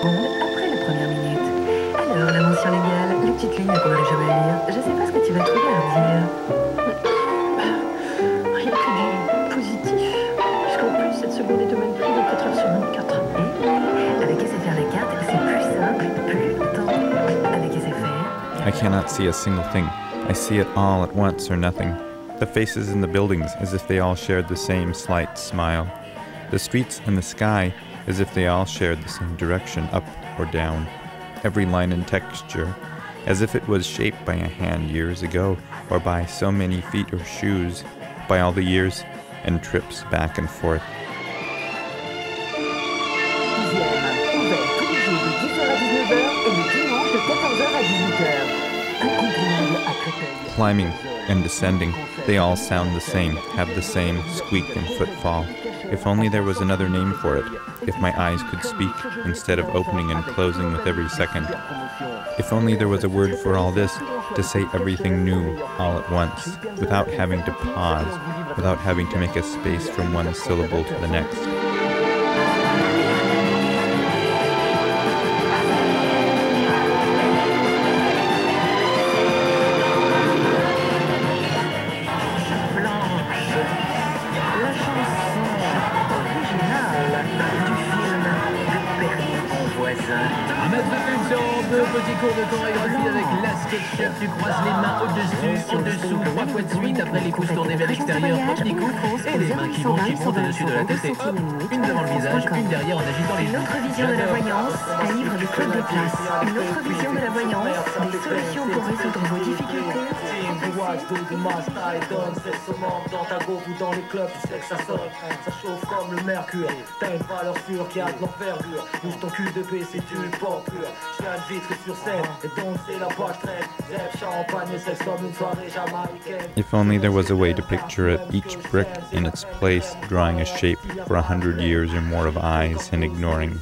secondes après la première minute. Alors, la mention légale, les petites lignes qu'on n'aurait jamais à lire. Je sais pas ce que tu vas trouver à redire. Rien que du positif. Puisqu'en plus, cette seconde est de même plus de 4 heures sur 24. Avec SFR la carte, c'est plus simple, plus longtemps. Avec SFR... I cannot see a single thing. I see it all at once or nothing. The faces in the buildings as if they all shared the same slight smile. The streets and the sky as if they all shared the same direction, up or down. Every line and texture as if it was shaped by a hand years ago, or by so many feet or shoes, by all the years and trips back and forth. Climbing and descending, they all sound the same, have the same squeak and footfall. If only there was another name for it, if my eyes could speak instead of opening and closing with every second. If only there was a word for all this, to say everything new all at once, without having to pause, without having to make a space from one syllable to the next. Petit cours de chorégraphie avec la SketchUp, tu croises les mains au-dessus, 3 fois de suite, après les pouces tournés vers l'extérieur, petit coup, et les mains qui montent au-dessus de la tête, et hop, une devant le visage, une derrière en agitant les Une autre vision de la voyance, un livre de Claude Desplaces. Une autre vision de la voyance, des solutions pour résoudre vos difficultés. Dans ta go ou dans les clubs, tu sais que ça sonne, ça chauffe comme le mercure. T'as une valeur sûre qui a de l'envergure. Bouge ton cul de baie si tu portes pur. Je viens de vitre sur scène, et donc c'est la page traîne. Zèbre, champagne, sexe comme une soirée jamaïcaine. If only there was a way to picture it, each brick in its place, drawing a shape for 100 years or more of eyes and ignoring,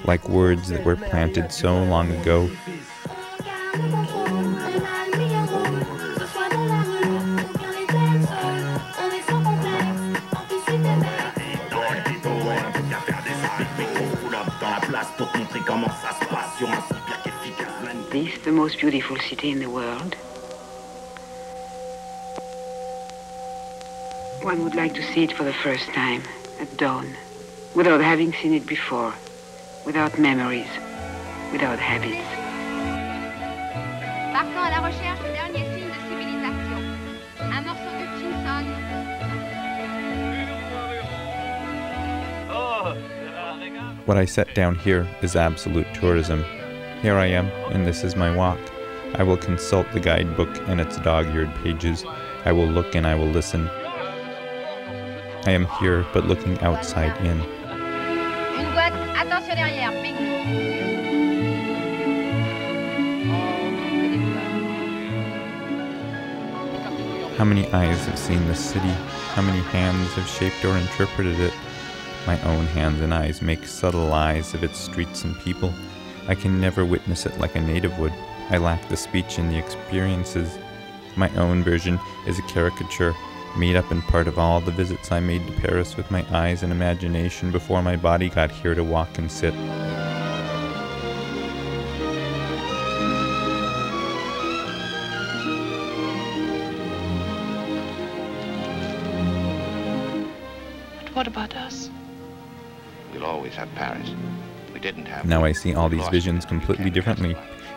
like words that were planted so long ago. This, the most beautiful city in the world. One would like to see it for the first time, at dawn, without having seen it before, without memories, without habits. Partons à la recherche du dernier signe de civilisation. Un morceau de Chinson. What I set down here is absolute tourism. Here I am, and this is my walk. I will consult the guidebook and its dog-eared pages. I will look and I will listen. I am here, but looking outside in. Une boîte, attention derrière, bingo. How many eyes have seen this city? How many hands have shaped or interpreted it? My own hands and eyes make subtle eyes of its streets and people. I can never witness it like a native would. I lack the speech and the experiences. My own version is a caricature, made up and part of all the visits I made to Paris with my eyes and imagination before my body got here to walk and sit. But what about us? We'll always have Paris. We didn't have... Now I see all these visions completely differently.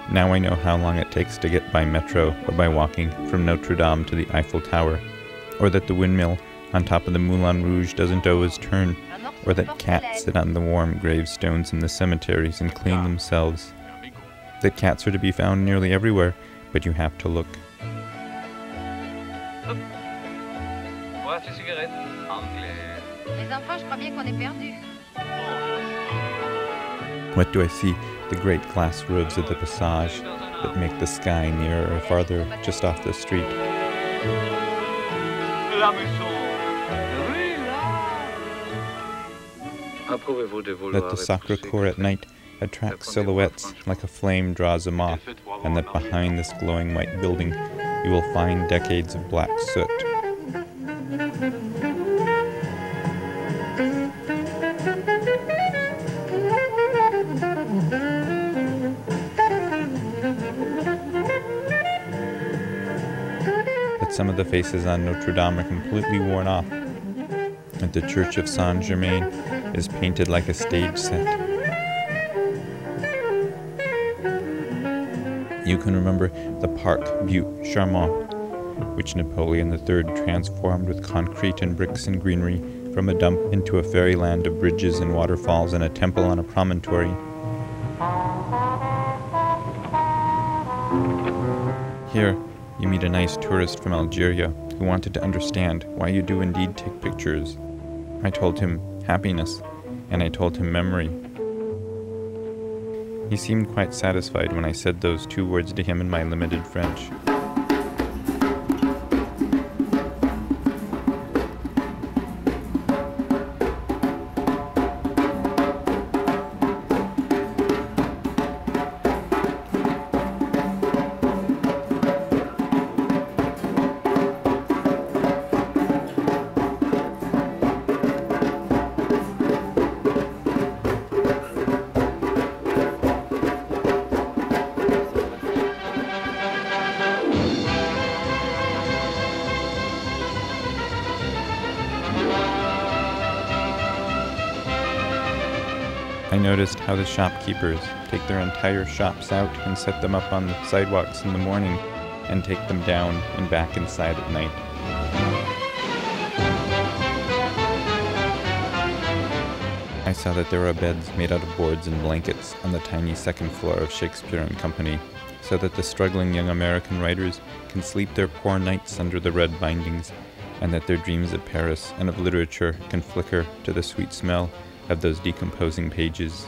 Now I know how long it takes to get by metro or by walking from Notre Dame to the Eiffel Tower, or that the windmill on top of the Moulin Rouge doesn't always turn, or that cats sit on the warm gravestones in the cemeteries and clean themselves. That cats are to be found nearly everywhere, but you have to look. Les enfants, je crois bien qu'on est perdus. What do I see? The great glass roofs of the Passage that make the sky nearer or farther just off the street. That the Sacré-Cœur at night attracts silhouettes like a flame draws a moth, and that behind this glowing white building you will find decades of black soot. some of the faces on Notre Dame are completely worn off, and the Church of Saint-Germain is painted like a stage set. You can remember the Parc Butte Charmant, which Napoleon III transformed with concrete and bricks and greenery from a dump into a fairyland of bridges and waterfalls and a temple on a promontory. Here, you meet a nice tourist from Algeria who wanted to understand why you do indeed take pictures. I told him happiness, and I told him memory. He seemed quite satisfied when I said those 2 words to him in my limited French. I noticed how the shopkeepers take their entire shops out and set them up on the sidewalks in the morning and take them down and back inside at night. I saw that there are beds made out of boards and blankets on the tiny second floor of Shakespeare and Company, so that the struggling young American writers can sleep their poor nights under the red bindings, and that their dreams of Paris and of literature can flicker to the sweet smell of those decomposing pages.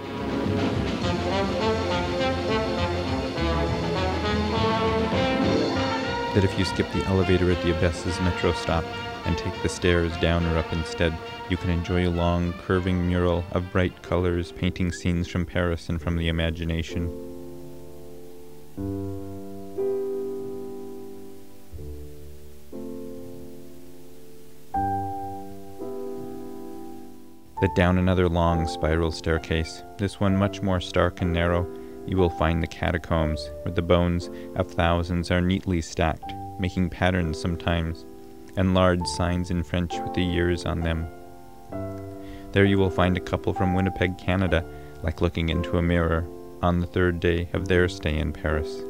That if you skip the elevator at the Abesses metro stop and take the stairs down or up instead, you can enjoy a long, curving mural of bright colors painting scenes from Paris and from the imagination. That down another long spiral staircase, this one much more stark and narrow, you will find the catacombs, where the bones of thousands are neatly stacked, making patterns sometimes, and large signs in French with the years on them. There you will find a couple from Winnipeg, Canada, like looking into a mirror, on the 3rd day of their stay in Paris.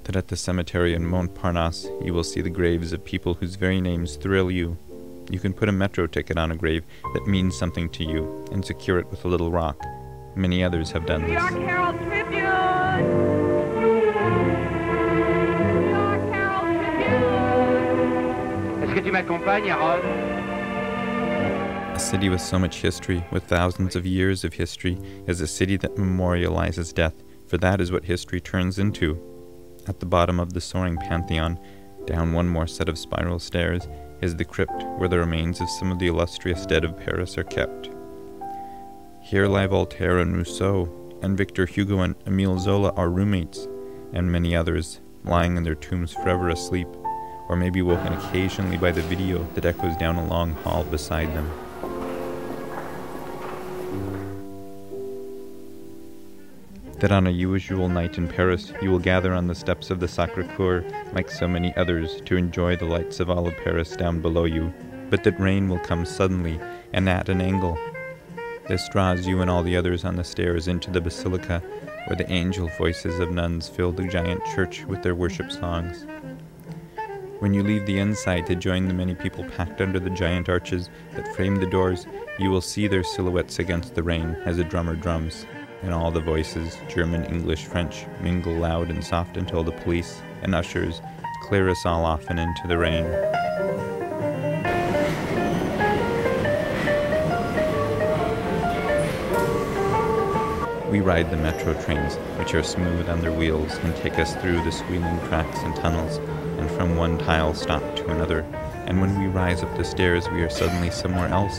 That at the cemetery in Montparnasse you will see the graves of people whose very names thrill you. You can put a metro ticket on a grave that means something to you and secure it with a little rock. Many others have done this. New York Herald Tribune! New York Herald Tribune! Est-ce que tu m'accompagnes, Harold? A city with so much history, with thousands of years of history, is a city that memorializes death, for that is what history turns into. At the bottom of the soaring Pantheon, down one more set of spiral stairs, is the crypt where the remains of some of the illustrious dead of Paris are kept. Here lie Voltaire and Rousseau, and Victor Hugo and Émile Zola are roommates, and many others, lying in their tombs forever asleep, or maybe woken occasionally by the video that echoes down a long hall beside them. That on a usual night in Paris you will gather on the steps of the Sacré-Cœur, like so many others, to enjoy the lights of all of Paris down below you, but that rain will come suddenly, and at an angle. This draws you and all the others on the stairs into the basilica, where the angel voices of nuns fill the giant church with their worship songs. When you leave the inside to join the many people packed under the giant arches that frame the doors, you will see their silhouettes against the rain as a drummer drums. And all the voices, German, English, French, mingle loud and soft until the police and ushers clear us all off and into the rain. We ride the metro trains, which are smooth on their wheels and take us through the squealing cracks and tunnels, and from one tile stop to another. And when we rise up the stairs, we are suddenly somewhere else.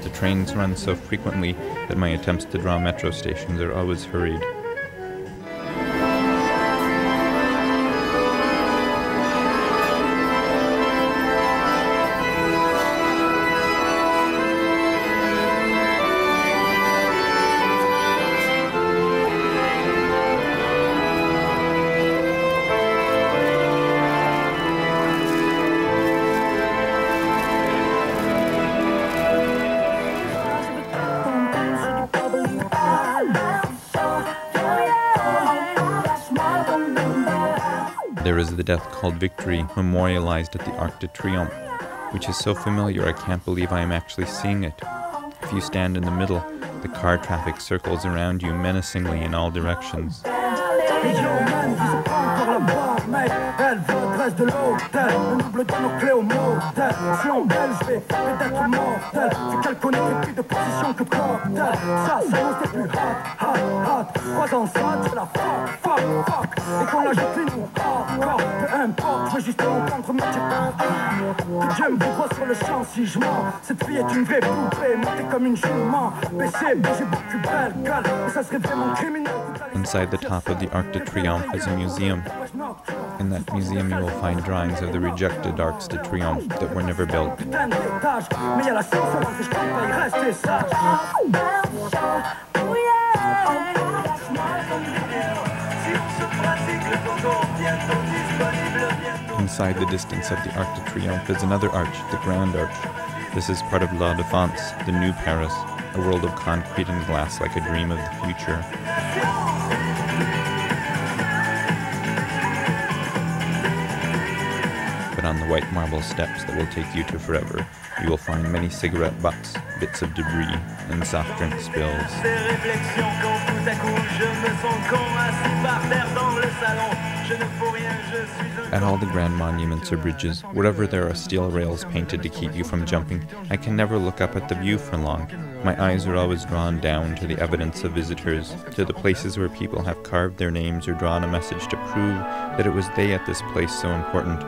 The trains run so frequently that my attempts to draw metro stations are always hurried. There is the death called Victory, memorialized at the Arc de Triomphe, which is so familiar I can't believe I am actually seeing it. If you stand in the middle, the car traffic circles around you menacingly in all directions. Elle redresse de l'hôtel, le double de nos clés au motel. Si on belle, je vais peut-être mortel. C'est qu'elle connaît plus de position que cocktail. Ça s'annonce des plus hot. 3 ans ça, c'est la fuck. Et qu'on la jette nous hardcore. Peu importe, je veux juste entendre mes que Dieu me voit sur le champ si je mens. Cette fille est une vraie poupée, montée comme une jument. BC, j'ai beaucoup belle gueule, mais ça serait vraiment criminel. Inside the top of the Arc de Triomphe is a museum. In that museum you will find drawings of the rejected Arcs de Triomphe that were never built. Inside the distance of the Arc de Triomphe is another arch, the Grand Arch. This is part of La Défense, the new Paris, a world of concrete and glass like a dream of the future. But on the white marble steps that will take you to forever, you will find many cigarette butts, bits of debris, and soft drink spills. At all the grand monuments or bridges, wherever there are steel rails painted to keep you from jumping, I can never look up at the view for long. My eyes are always drawn down to the evidence of visitors, to the places where people have carved their names or drawn a message to prove that it was they at this place so important.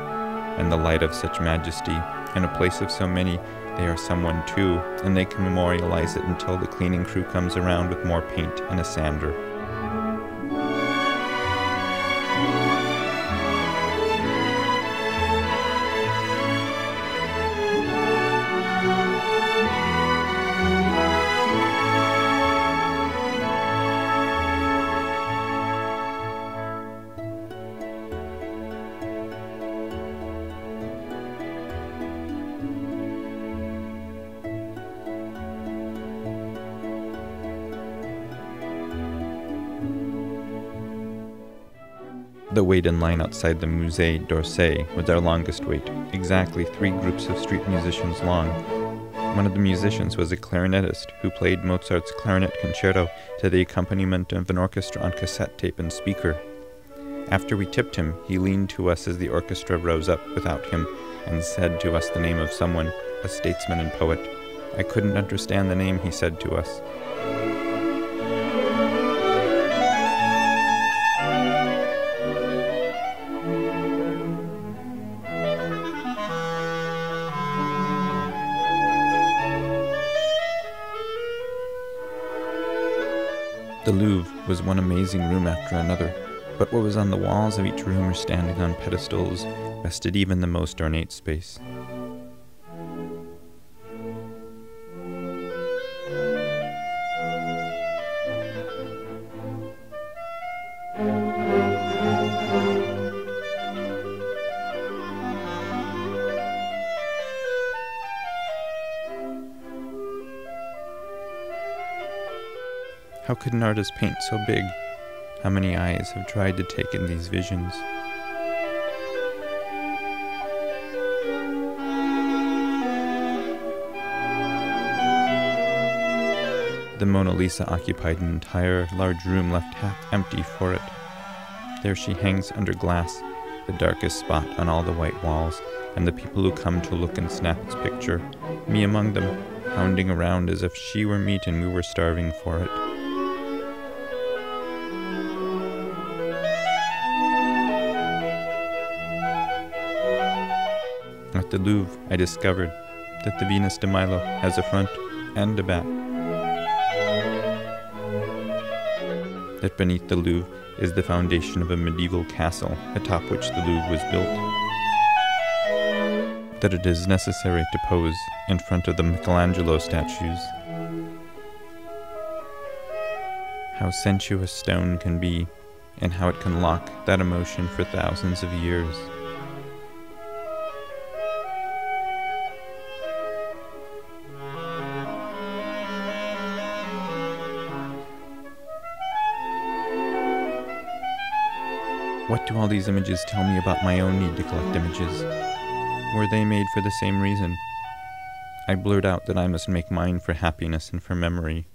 And the light of such majesty, in a place of so many, they are someone too, and they can memorialize it until the cleaning crew comes around with more paint and a sander. The wait in line outside the Musée d'Orsay was our longest wait, exactly 3 groups of street musicians long. One of the musicians was a clarinetist who played Mozart's clarinet concerto to the accompaniment of an orchestra on cassette tape and speaker. After we tipped him, he leaned to us as the orchestra rose up without him and said to us the name of someone, a statesman and poet. I couldn't understand the name he said to us. The Louvre was one amazing room after another, but what was on the walls of each room or standing on pedestals bested even the most ornate space. How could an artist paint so big? How many eyes have tried to take in these visions? The Mona Lisa occupied an entire large room left half empty for it. There she hangs under glass, the darkest spot on all the white walls, and the people who come to look and snap its picture, me among them, hounding around as if she were meat and we were starving for it. At the Louvre, I discovered that the Venus de Milo has a front and a back. That beneath the Louvre is the foundation of a medieval castle atop which the Louvre was built. That it is necessary to pose in front of the Michelangelo statues. How sensuous stone can be, and how it can lock that emotion for thousands of years. What do all these images tell me about my own need to collect images? Were they made for the same reason? I blurt out that I must make mine for happiness and for memory.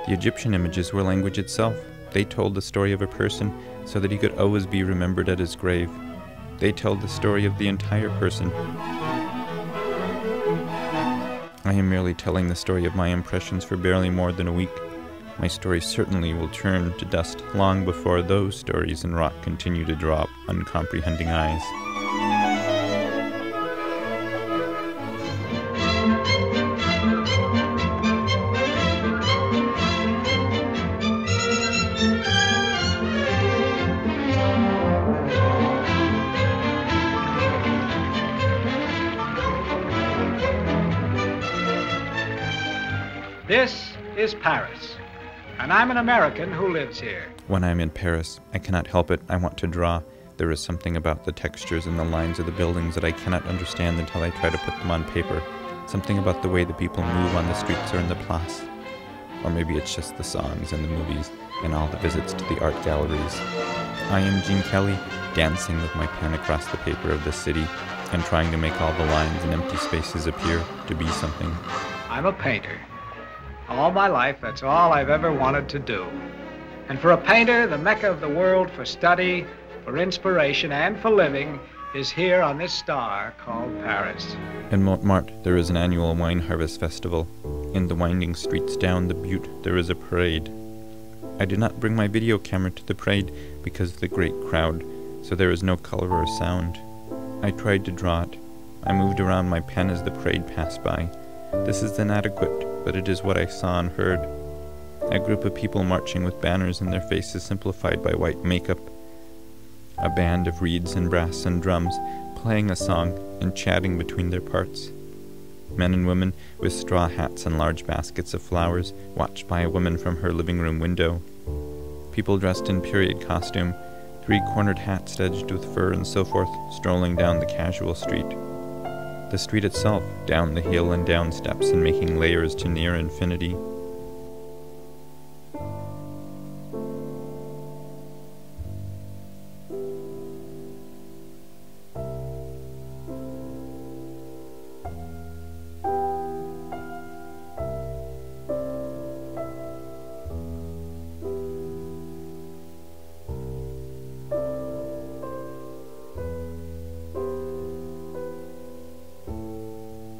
The Egyptian images were language itself. They told the story of a person so that he could always be remembered at his grave. They tell the story of the entire person. I am merely telling the story of my impressions for barely more than a week. My story certainly will turn to dust long before those stories in rock continue to draw up uncomprehending eyes. This is Paris, and I'm an American who lives here. When I'm in Paris, I cannot help it. I want to draw. There is something about the textures and the lines of the buildings that I cannot understand until I try to put them on paper. Something about the way the people move on the streets or in the place. Or maybe it's just the songs and the movies and all the visits to the art galleries. I am Gene Kelly, dancing with my pen across the paper of the city and trying to make all the lines and empty spaces appear to be something. I'm a painter. All my life, that's all I've ever wanted to do. And for a painter, the mecca of the world for study, for inspiration, and for living is here on this star called Paris. In Montmartre, there is an annual wine harvest festival. In the winding streets down the butte, there is a parade. I did not bring my video camera to the parade because of the great crowd, so there is no color or sound. I tried to draw it. I moved around my pen as the parade passed by. This is inadequate, but it is what I saw and heard. A group of people marching with banners and their faces simplified by white makeup. A band of reeds and brass and drums playing a song and chatting between their parts. Men and women with straw hats and large baskets of flowers watched by a woman from her living room window. People dressed in period costume, three-cornered hats edged with fur and so forth, strolling down the casual street. The street itself, down the hill and down steps and making layers to near infinity.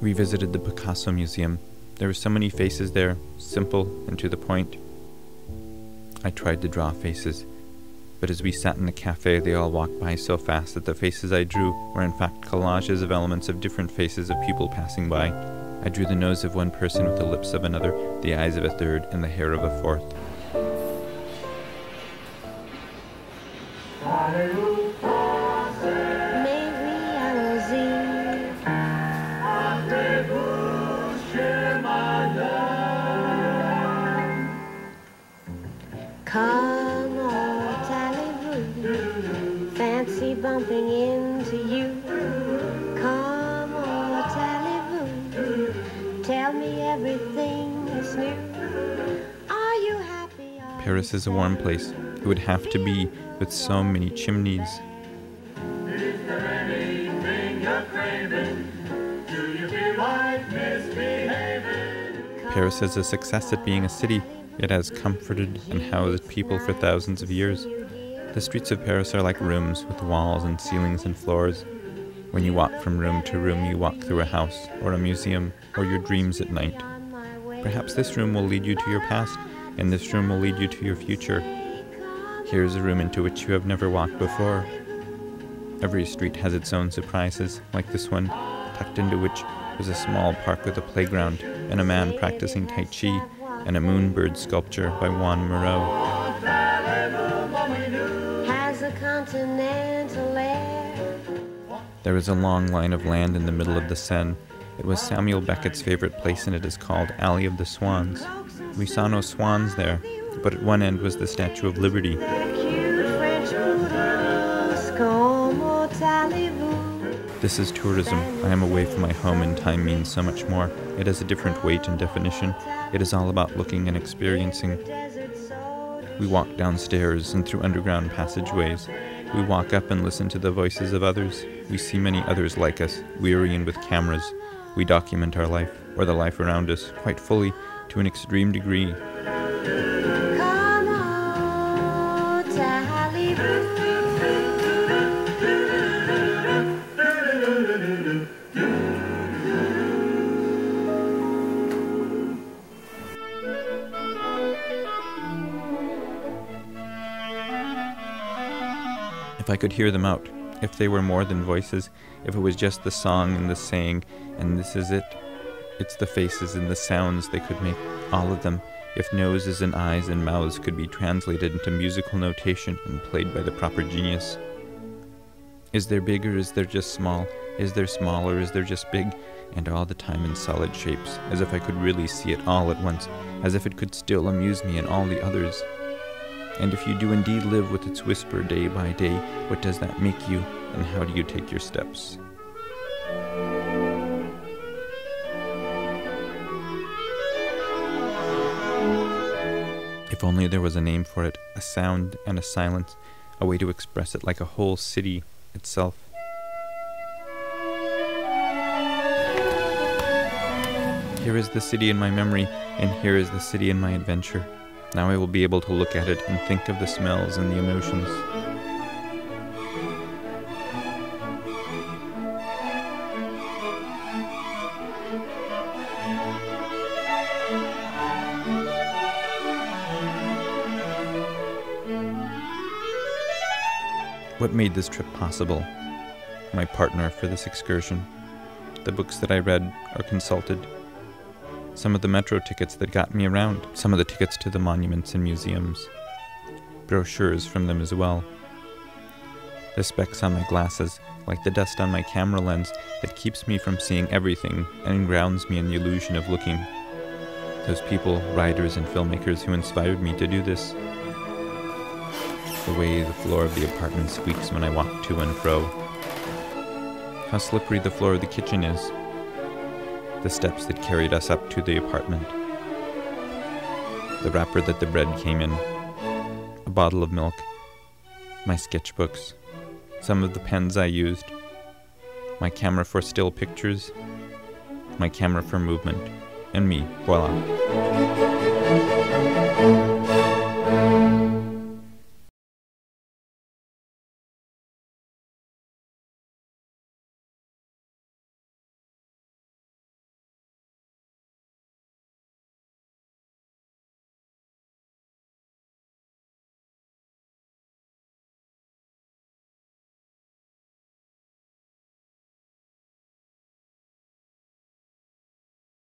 We visited the Picasso Museum. There were so many faces there, simple and to the point. I tried to draw faces, but as we sat in the cafe, they all walked by so fast that the faces I drew were in fact collages of elements of different faces of people passing by. I drew the nose of one person with the lips of another, the eyes of a third, and the hair of a fourth. Come on, Tally-Boo, fancy bumping into you. Come on, Tally-Boo, tell me everything that's new. Are you happy? Paris is a warm place. It would have to be with so many chimneys. Is there anything you're Paris is a success at being a city. It has comforted and housed people for thousands of years. The streets of Paris are like rooms with walls and ceilings and floors. When you walk from room to room, you walk through a house or a museum or your dreams at night. Perhaps this room will lead you to your past, and this room will lead you to your future. Here is a room into which you have never walked before. Every street has its own surprises, like this one, tucked into which was a small park with a playground and a man practicing Tai Chi and a moonbird sculpture by Juan Moreau. Has a continental air. There is a long line of land in the middle of the Seine. It was Samuel Beckett's favorite place, and it is called Alley of the Swans. We saw no swans there, but at one end was the Statue of Liberty. This is tourism. I am away from my home, and time means so much more. It has a different weight and definition. It is all about looking and experiencing. We walk downstairs and through underground passageways. We walk up and listen to the voices of others. We see many others like us, weary and with cameras. We document our life, or the life around us, quite fully, to an extreme degree. Come on, Tallyvoo. If I could hear them out, if they were more than voices, if it was just the song and the saying, and this is it, it's the faces and the sounds they could make, all of them, if noses and eyes and mouths could be translated into musical notation and played by the proper genius. Is there big or is there just small? Is there small or is there just big? And all the time in solid shapes, as if I could really see it all at once, as if it could still amuse me and all the others. And if you do indeed live with its whisper day by day, what does that make you, and how do you take your steps? If only there was a name for it, a sound and a silence, a way to express it like a whole city itself. Here is the city in my memory, and here is the city in my adventure. Now I will be able to look at it and think of the smells and the emotions. What made this trip possible? My partner for this excursion. The books that I read or consulted. Some of the metro tickets that got me around. Some of the tickets to the monuments and museums. Brochures from them as well. The specks on my glasses, like the dust on my camera lens that keeps me from seeing everything and grounds me in the illusion of looking. Those people, writers and filmmakers who inspired me to do this. The way the floor of the apartment squeaks when I walk to and fro. How slippery the floor of the kitchen is. The steps that carried us up to the apartment. The wrapper that the bread came in. A bottle of milk. My sketchbooks. Some of the pens I used. My camera for still pictures. My camera for movement. And me, voila.